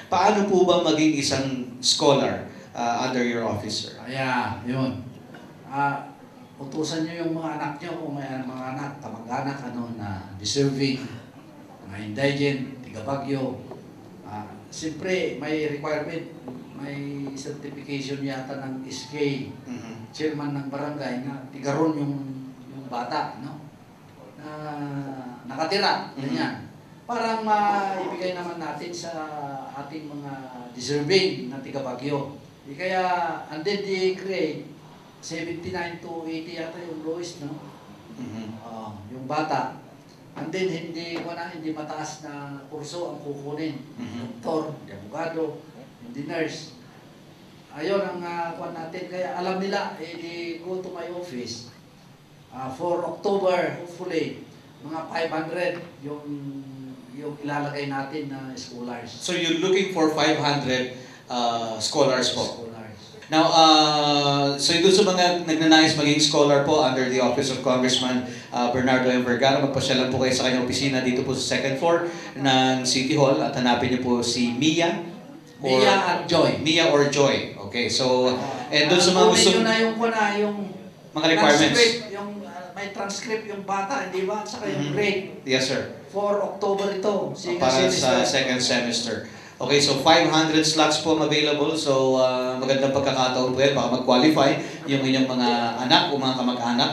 Paano po ba maging isang scholar under your officer? Kaya, yun. Utusan nyo yung mga anak nyo, kung may mga anak, kamag-anak, na deserving, mga indigent, tiga-Bagyo. Siyempre, may requirement, may certification yata ng SK, chairman ng barangay, na tigaron yung bata, no? Na nakatira, ganyan. Parang maibigay naman natin sa ating mga deserving na tiga-Bagyo. Kaya, and then they create 79 to 80 yata yung lowest, no? Yung bata. And then, hindi mataas na kurso ang kukunin. Doktor, abogado, hindi nurse. Ayun ang kuwan natin. Kaya alam nila, they go to my office. For October, hopefully, mga 500 yung ilalagay natin na scholars. So you're looking for 500 scholars po? Now, so doon sa mga nagnanais maging scholar po under the office of Congressman Bernardo M. Vergara, magpasya lang po kayo sa kanyang opisina dito po sa second floor ng City Hall at hanapin niyo po si Mia at Joy. Mia or Joy. Okay, so, and doon sa mga gusto... na yung mga requirements. Yung may transcript yung bata, hindi ba? At saka yung grade. Yes, sir. For October ito. Para sa second semester. Okay, so 500 slots po available. So, magandang pagkakataon po yan. Baka mag-qualify yung inyong mga anak o mga kamag-anak.